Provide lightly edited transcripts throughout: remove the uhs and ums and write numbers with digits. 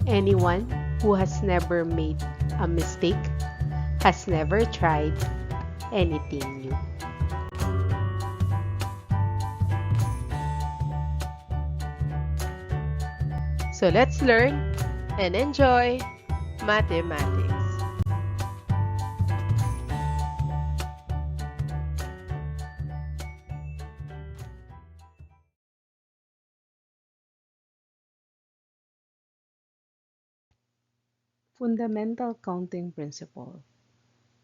Anyone who has never made a mistake has never tried anything new. So let's learn and enjoy mathematics. Fundamental counting principle.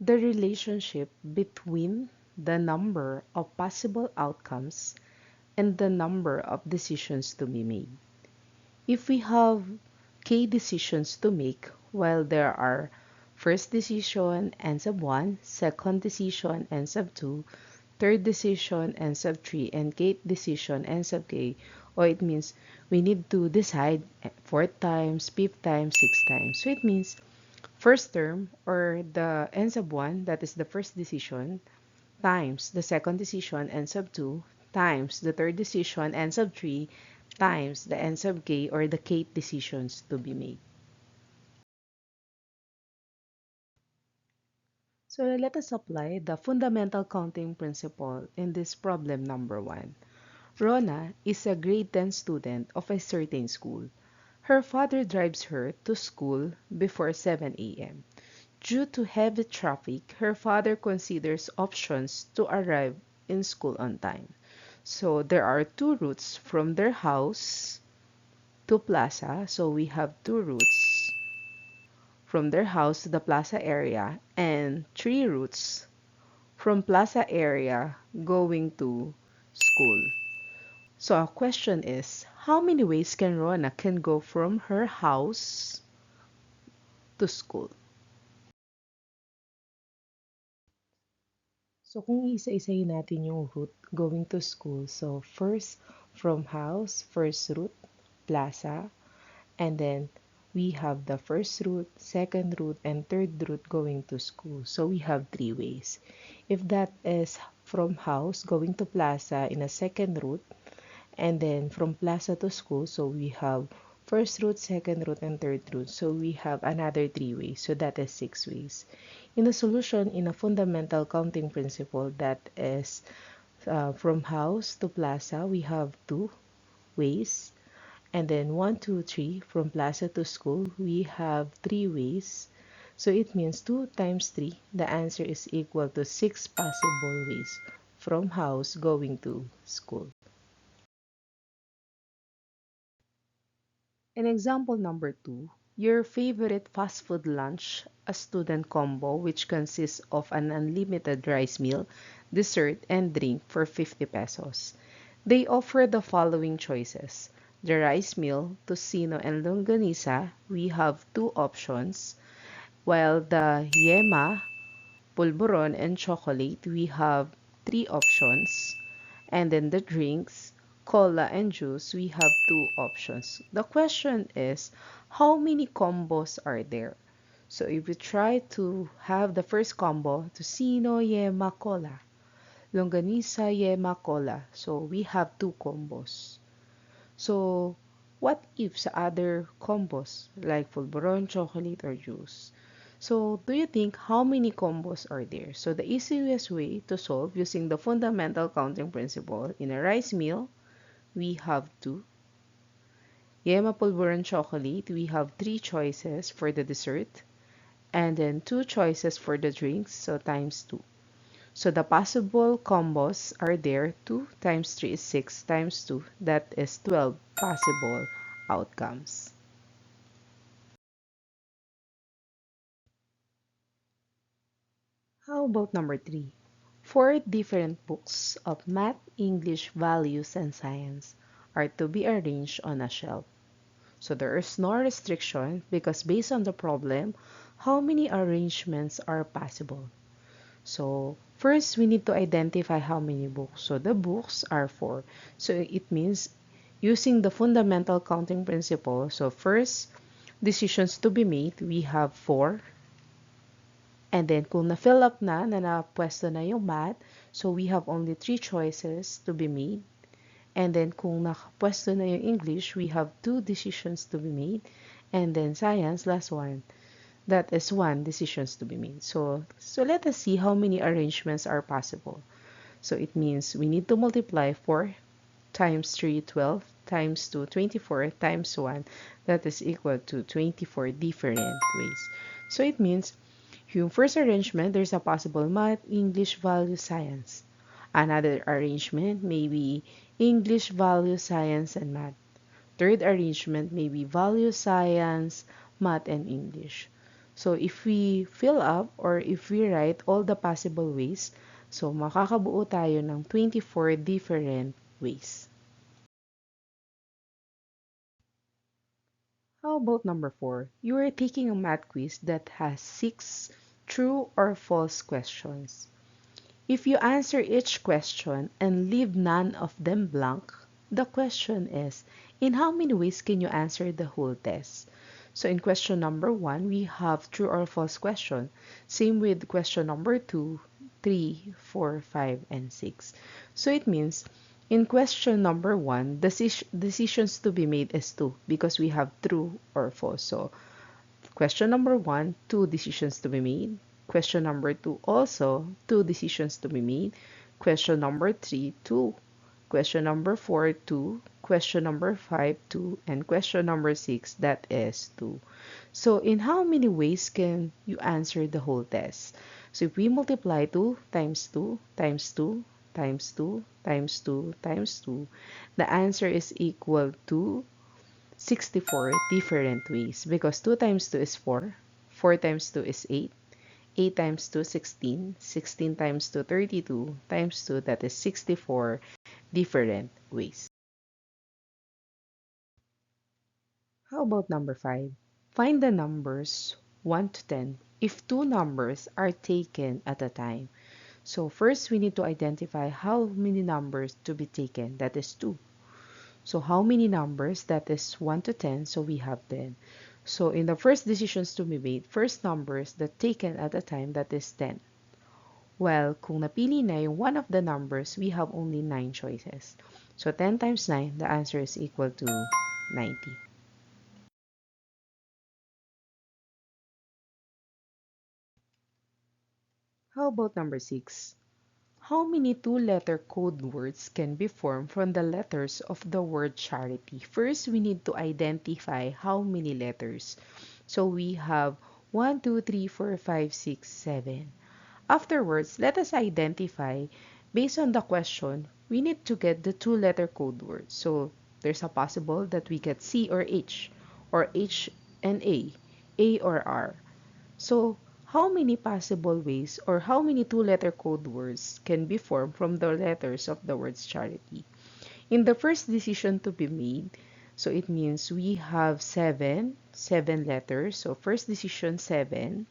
The relationship between the number of possible outcomes and the number of decisions to be made. If we have k decisions to make, while there are first decision n sub 1, second decision n sub 2, third decision n sub 3, and kth decision n sub k, or it means we need to decide fourth times, fifth times, sixth times. So it means first term, or the n sub 1, that is the first decision, times the second decision n sub 2, times the third decision n sub 3, times the n sub k, or the kth decisions to be made. So let us apply the fundamental counting principle in this problem number 1. Rona is a grade 10 student of a certain school. Her father drives her to school before 7 a.m. Due to heavy traffic, her father considers options to arrive in school on time. So there are two routes from their house to plaza. So we have two routes from their house to the plaza area and three routes from plaza area going to school. So our question is, how many ways can Rona can go from her house to school? So kung isa-isahin natin yung route going to school, so first from house, first route, plaza, and then we have the first route, second route, and third route going to school. So we have three ways. If that is from house going to plaza in a second route, and then from plaza to school, so we have first route, second route, and third route. So we have another three ways. So that is six ways. In the solution, in a fundamental counting principle, that is from house to plaza, we have two ways. And then 1, 2, 3, from plaza to school, we have three ways. So it means 2 times 3, the answer is equal to 6 possible ways from house going to school. In example number 2, your favorite fast food lunch, a student combo which consists of an unlimited rice meal, dessert, and drink for 50 pesos. They offer the following choices. The rice meal, tocino, and longanisa, we have two options, while the yema, pulburon, and chocolate, we have three options. And then the drinks, cola and juice, we have two options. The question is, how many combos are there? So if we try to have the first combo, tocino, yema, cola, longanisa, yema, cola. So we have two combos. So what if sa other combos like pulburon, chocolate, or juice? So do you think how many combos are there? So the easiest way to solve using the fundamental counting principle, in a rice meal, we have two. Yema pulburon chocolate, we have three choices for the dessert. And then two choices for the drinks, so times two. So the possible combos are there. 2 times 3 is 6 times 2. That is 12 possible outcomes. How about number 3? Four different books of math, English, values, and science are to be arranged on a shelf. So there is no restriction because based on the problem, how many arrangements are possible? So first, we need to identify how many books. So the books are four. So it means using the fundamental counting principle. So first, decisions to be made, we have four. And then kung na-fill up na napwesto na yung math, so we have only three choices to be made. And then kung nakapwesto na yung English, we have two decisions to be made. And then science, last one. That is one decisions to be made. So let us see how many arrangements are possible. So it means we need to multiply 4 times 3, 12, times 2, 24, times 1. That is equal to 24 different ways. So it means yung first arrangement, there's a possible math, English, value, science. Another arrangement may be English, value, science, and math. Third arrangement may be value, science, math, and English. So if we fill up or if we write all the possible ways, so makakabuo tayo ng 24 different ways. How about number 4? You are taking a math quiz that has 6 true or false questions. If you answer each question and leave none of them blank, the question is, in how many ways can you answer the whole test? So in question number 1, we have true or false question. Same with question number 2, 3, 4, 5, and 6. So it means in question number 1, decisions to be made is 2 because we have true or false. So question number 1, 2 decisions to be made. Question number 2, also 2 decisions to be made. Question number 3, 2. Question number 4, 2. Question number 5, 2. And question number 6, that is 2. So in how many ways can you answer the whole test? So if we multiply 2 times 2 times 2 times 2 times 2 times 2, the answer is equal to 64 different ways because 2 times 2 is 4, 4 times 2 is 8, 8 times 2 is 16, 16 times 2 32, times 2 that is 64 different ways. How about number 5? Find the numbers 1 to 10 if two numbers are taken at a time. So first we need to identify how many numbers to be taken, that is 2. So how many numbers? That is 1 to 10. So we have 10. So in the first decisions to be made, first numbers that taken at a time, that is 10. Well, kung napili na yung one of the numbers, we have only 9 choices. So 10 times 9, the answer is equal to 90. How about number 6? How many two-letter code words can be formed from the letters of the word charity? First, we need to identify how many letters. So we have 1, 2, 3, 4, 5, 6, 7. Afterwards, let us identify, based on the question, we need to get the two-letter code word. So there's a possible that we get C or H and A or R. So how many possible ways or how many two-letter code words can be formed from the letters of the words charity? In the first decision to be made, so it means we have seven letters. So first decision 7,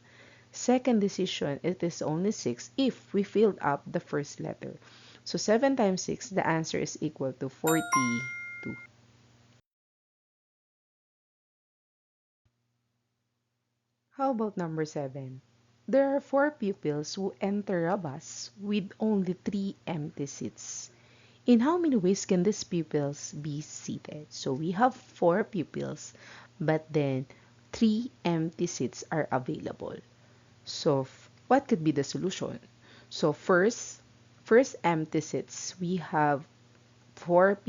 second decision it is only 6 if we filled up the first letter. So 7 times 6, the answer is equal to 42. How about number 7? There are 4 pupils who enter a bus with only 3 empty seats. In how many ways can these pupils be seated? So we have 4 pupils, but then 3 empty seats are available. So what could be the solution? So first empty seats, we have 4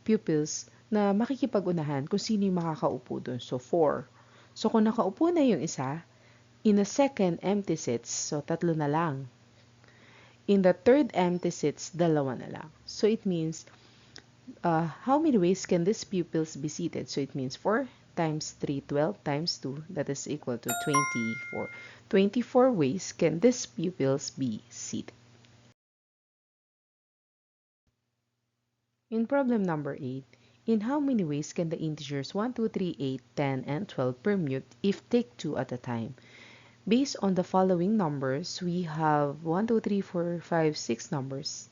pupils na makikipag-unahan kung sino yung makakaupo dun. So 4. So kung nakaupo na yung isa, in the second empty seats, so tatlo na lang. In the third empty seats, dalawa na lang. So it means, how many ways can these pupils be seated? So it means 4 times 3, 12 times 2, that is equal to 24. 24 ways can these pupils be seated. In problem number 8, in how many ways can the integers 1, 2, 3, 8, 10, and 12 permute if take 2 at a time? Based on the following numbers, we have 1, 2, 3, 4, 5, 6 numbers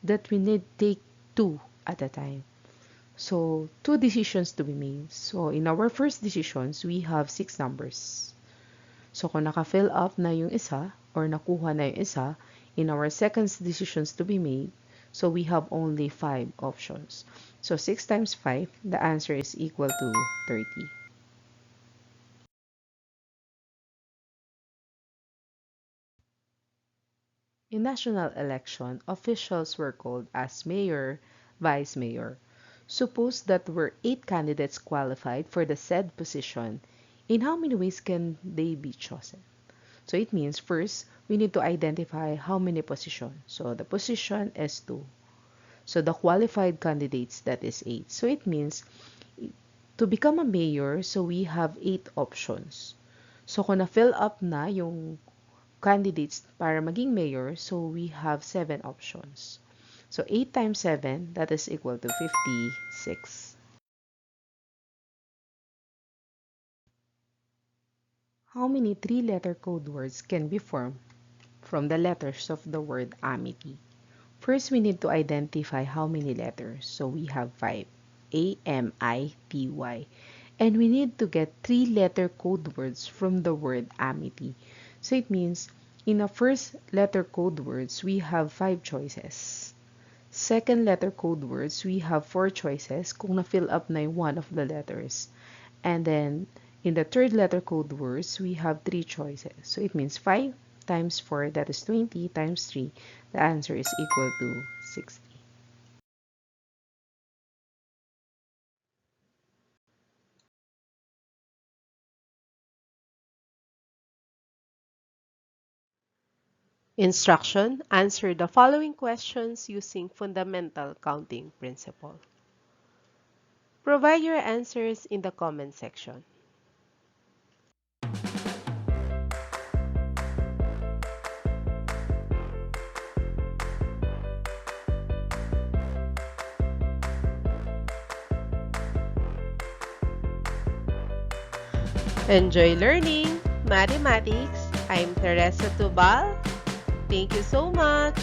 that we need take 2 at a time. So, 2 decisions to be made. So, in our first decisions, we have 6 numbers. So, kung naka-fill up na yung isa or nakuha na yung isa, in our second decisions to be made, so we have only 5 options. So, 6 times 5, the answer is equal to 30. In national election, officials were called as mayor, vice mayor. Suppose that were 8 candidates qualified for the said position. In how many ways can they be chosen? So it means first, we need to identify how many positions. So the position is 2. So the qualified candidates, that is 8. So it means to become a mayor, so we have 8 options. So kung na-fill up na yung candidates para maging mayor, so we have 7 options. So 8 times 7, that is equal to 56. How many 3-letter code words can be formed from the letters of the word amity? First, we need to identify how many letters. So we have 5. A-M-I-T-Y. And we need to get 3-letter code words from the word amity. So it means, in the first letter code words, we have 5 choices. Second letter code words, we have 4 choices kung na-fill up na yung one of the letters. And then, in the third letter code words, we have 3 choices. So it means 5 times 4, that is 20, times 3. The answer is equal to 60. Instruction: answer the following questions using fundamental counting principle. Provide your answers in the comment section. Enjoy learning mathematics. I'm Teresa Tubal. Thank you so much.